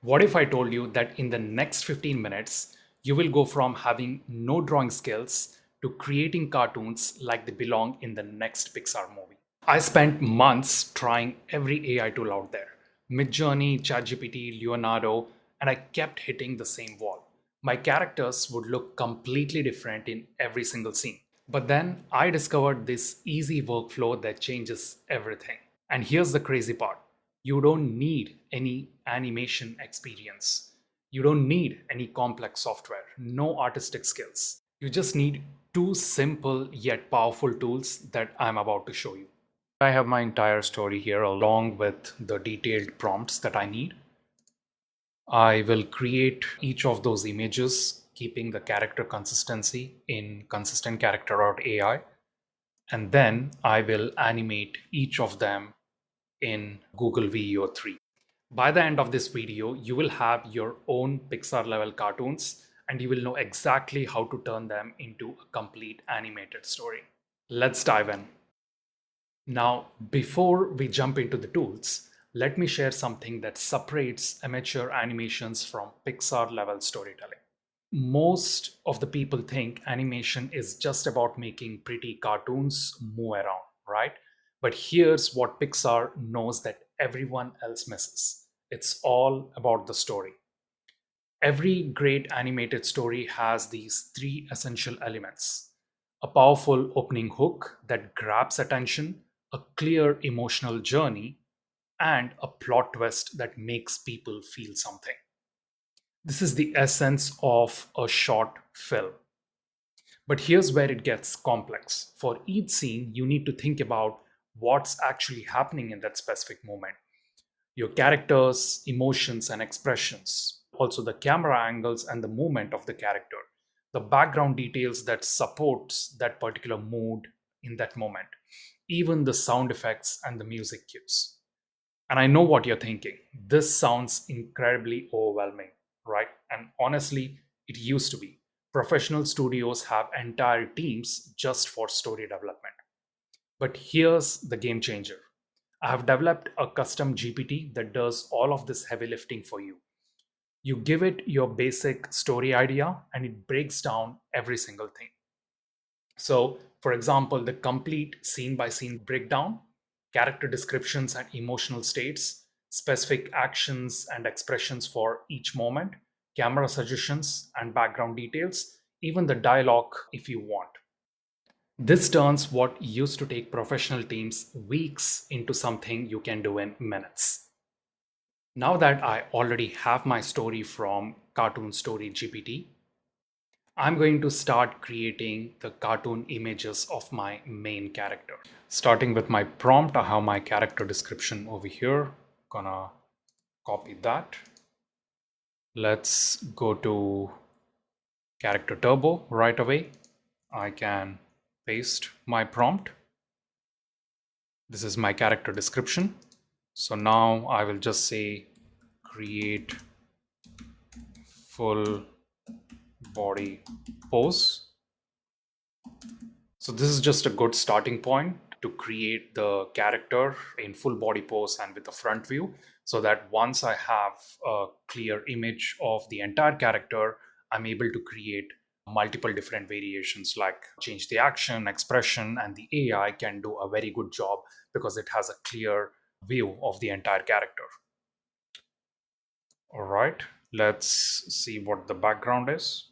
What if I told you that in the next 15 minutes, you will go from having no drawing skills to creating cartoons like they belong in the next Pixar movie? I spent months trying every AI tool out there, Midjourney, ChatGPT, Leonardo, and I kept hitting the same wall. My characters would look completely different in every single scene. But then I discovered this easy workflow that changes everything. And here's the crazy part, you don't need any animation experience. You don't need any complex software, no artistic skills. You just need two simple yet powerful tools that I'm about to show you. I have my entire story here along with the detailed prompts that I need. I will create each of those images, keeping the character consistency in consistent character.ai, and then I will animate each of them in Google Veo 3. By the end of this video, you will have your own Pixar level cartoons and you will know exactly how to turn them into a complete animated story. Let's dive in. Now, before we jump into the tools, let me share something that separates amateur animations from Pixar level storytelling. Most of the people think animation is just about making pretty cartoons move around, right? But here's what Pixar knows that everyone else misses, it's all about the story. Every great animated story has these three essential elements: a powerful opening hook that grabs attention, a clear emotional journey, and a plot twist that makes people feel something. This is the essence of a short film. But here's where it gets complex. For each scene, you need to think about what's actually happening in that specific moment. Your characters, emotions, and expressions, also the camera angles and the movement of the character, the background details that supports that particular mood in that moment, even the sound effects and the music cues. And I know what you're thinking. This sounds incredibly overwhelming, right? And honestly, it used to be. Professional studios have entire teams just for story development. But here's the game changer. I have developed a custom GPT that does all of this heavy lifting for you. You give it your basic story idea and it breaks down every single thing. So, for example, the complete scene by scene breakdown, character descriptions and emotional states, specific actions and expressions for each moment, camera suggestions and background details, even the dialogue if you want. This turns what used to take professional teams weeks into something you can do in minutes. Now that I already have my story from Cartoon Story GPT, I'm going to start creating the cartoon images of my main character. Starting with my prompt, I have my character description over here. Gonna copy that. Let's go to Character Turbo right away. I can paste my prompt. This is my character description. So now I will just say create full body pose. So this is just a good starting point to create the character in full body pose and with the front view, so that once I have a clear image of the entire character, I'm able to create multiple different variations like change the action, expression, and the AI can do a very good job because it has a clear view of the entire character. All right, let's see what the background is.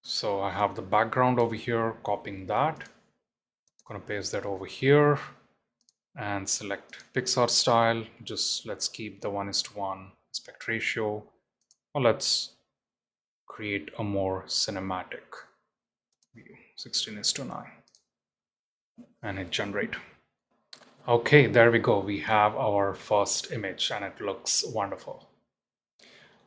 So I have the background over here, copying that. Gonna paste that over here and select Pixar-Style. Just let's keep the 1:1 aspect ratio. Or let's create a more cinematic view, 16:9, and hit generate. Okay, there we go. We have our first image and it looks wonderful.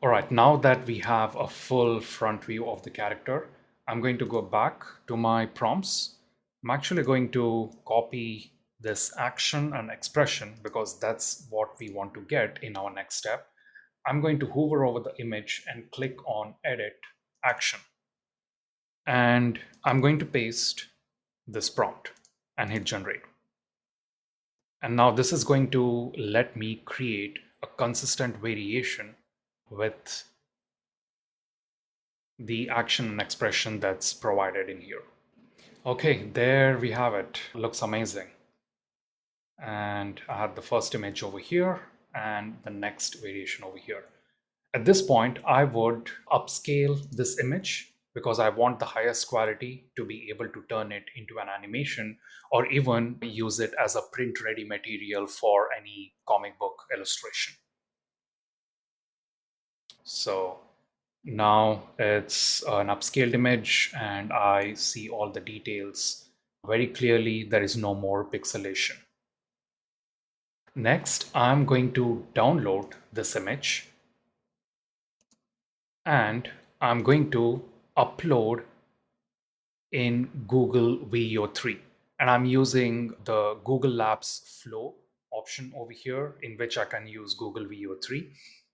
All right, now that we have a full front view of the character, I'm going to go back to my prompts. I'm actually going to copy this action and expression because that's what we want to get in our next step. I'm going to hover over the image and click on Edit Action. And I'm going to paste this prompt and hit Generate. And now this is going to let me create a consistent variation with the action and expression that's provided in here. Okay, there we have it. Looks amazing. And I had the first image over here and the next variation over here. At this point, I would upscale this image because I want the highest quality to be able to turn it into an animation or even use it as a print ready material for any comic book illustration. So now it's an upscaled image and I see all the details very clearly. There is no more pixelation. Next, I'm going to download this image and I'm going to upload in Google Veo 3. And I'm using the Google Labs Flow option over here, in which I can use Google Veo 3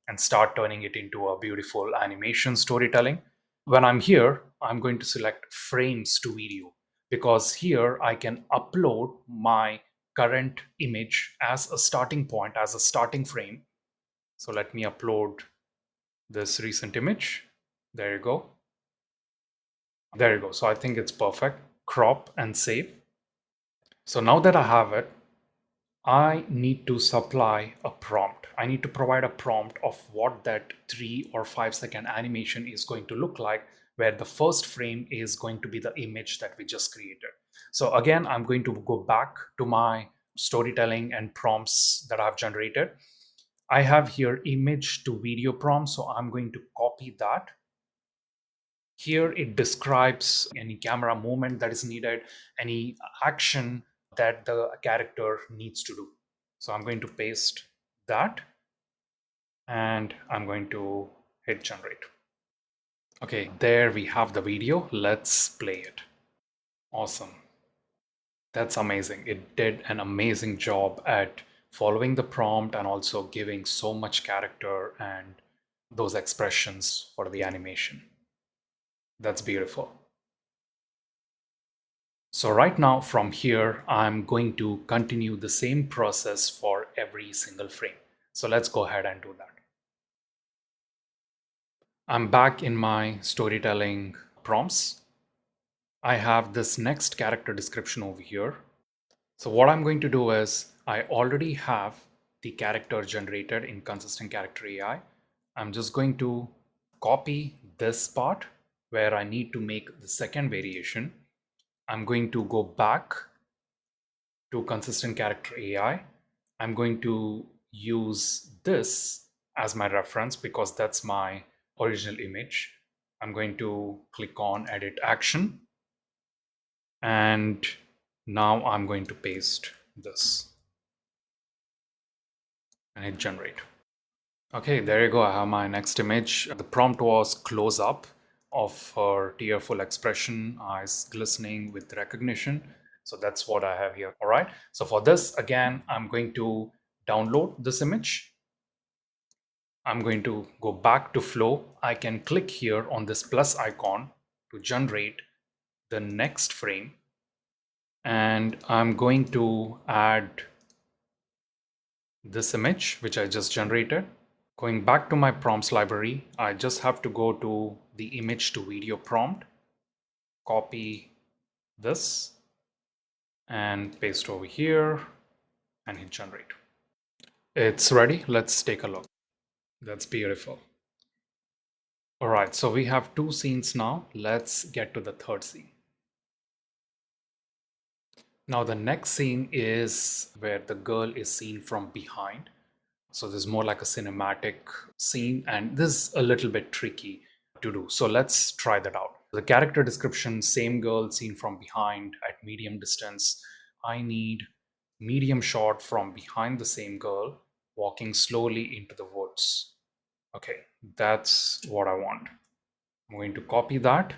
and start turning it into a beautiful animation storytelling. When I'm here, I'm going to select frames to video because here I can upload my current image as a starting point, as a starting frame. So let me upload this recent image. There you go. There you go. So I think it's perfect. Crop and save. So now that I have it, I need to supply a prompt. I need to provide a prompt of what that 3 or 5 second animation is going to look like, where the first frame is going to be the image that we just created. So again, I'm going to go back to my storytelling and prompts that I've generated. I have here image to video prompt. So I'm going to copy that. Here it describes any camera movement that is needed, any action that the character needs to do. So I'm going to paste that and I'm going to hit generate. Okay, there we have the video. Let's play it. Awesome. That's amazing. It did an amazing job at following the prompt and also giving so much character and those expressions for the animation. That's beautiful. So right now from here, I'm going to continue the same process for every single frame. So let's go ahead and do that. I'm back in my storytelling prompts. I have this next character description over here. So what I'm going to do is I already have the character generated in Consistent Character AI. I'm just going to copy this part where I need to make the second variation. I'm going to go back to Consistent Character AI. I'm going to use this as my reference because that's my original image. I'm going to click on Edit Action. And now I'm going to paste this and hit generate. Okay, there you go. I have my next image. The prompt was close up of her tearful expression, eyes glistening with recognition. So that's what I have here. All right. So for this, again, I'm going to download this image. I'm going to go back to Flow. I can click here on this plus icon to generate the next frame. And I'm going to add this image, which I just generated. Going back to my prompts library, I just have to go to the image to video prompt, copy this and paste over here and hit generate. It's ready. Let's take a look. That's beautiful. All right, so we have 2 scenes now. Let's get to the third scene. Now the next scene is where the girl is seen from behind. So this is more like a cinematic scene, and this is a little bit tricky to do. So let's try that out. The character description, same girl seen from behind at medium distance. I need medium shot from behind the same girl walking slowly into the woods. Okay, that's what I want. I'm going to copy that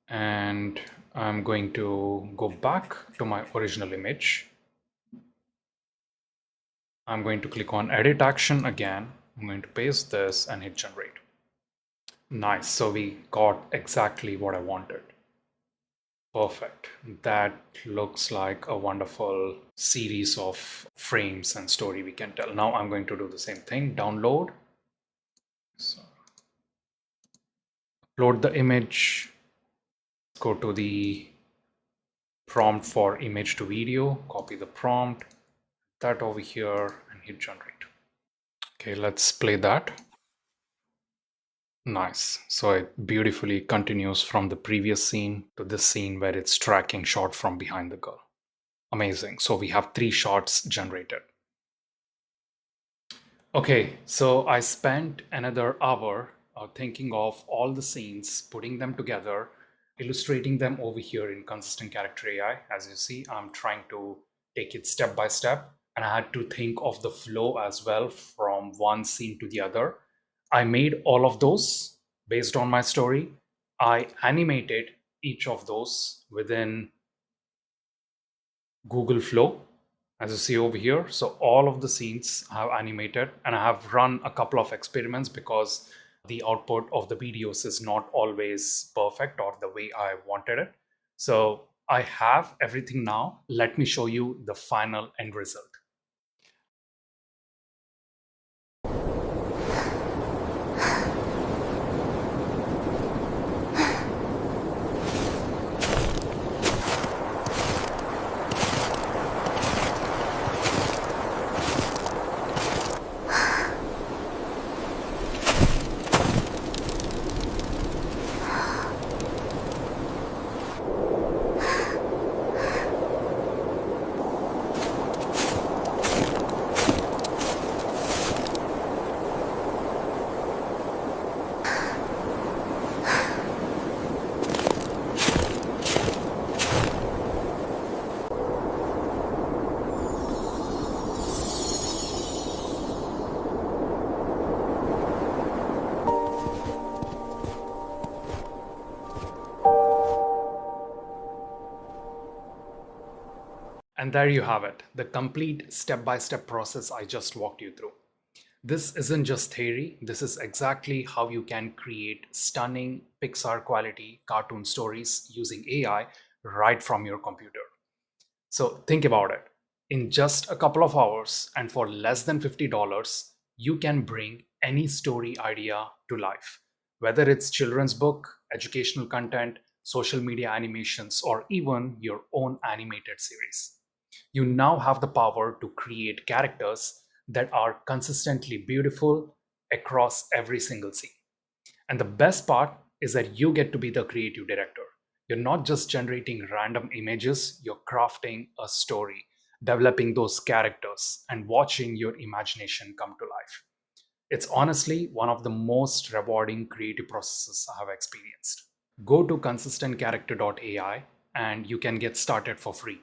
and I'm going to go back to my original image. I'm going to click on edit action again. I'm going to paste this and hit generate. Nice. So we got exactly what I wanted. Perfect. That looks like a wonderful series of frames and story we can tell. Now I'm going to do the same thing. Download. So Load the image, go to the prompt for image to video, copy the prompt, that over here and hit generate. Okay, let's play that. Nice. So it beautifully continues from the previous scene to this scene where it's tracking shot from behind the girl. Amazing. So we have 3 shots generated. Okay, so I spent another hour thinking of all the scenes, putting them together, illustrating them over here in Consistent Character AI. As you see, I'm trying to take it step by step, and I had to think of the flow as well from one scene to the other. I made all of those based on my story. I animated each of those within Google Flow, as you see over here. So all of the scenes I have animated, and I have run a couple of experiments because the output of the videos is not always perfect or the way I wanted it. So I have everything now. Let me show you the final end result. And there you have it, the complete step-by-step process I just walked you through. This isn't just theory, this is exactly how you can create stunning Pixar quality cartoon stories using AI right from your computer. So think about it. In just a couple of hours and for less than $50, you can bring any story idea to life. Whether it's children's book, educational content, social media animations, or even your own animated series. You now have the power to create characters that are consistently beautiful across every single scene. And the best part is that you get to be the creative director. You're not just generating random images, you're crafting a story, developing those characters, and watching your imagination come to life. It's honestly one of the most rewarding creative processes I have experienced. Go to consistentcharacter.ai and you can get started for free.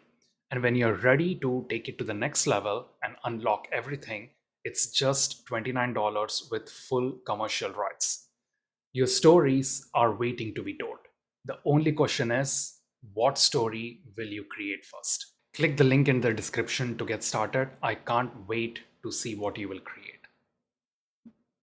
And when you're ready to take it to the next level and unlock everything, it's just $29 with full commercial rights. Your stories are waiting to be told. The only question is, what story will you create first? Click the link in the description to get started. I can't wait to see what you will create.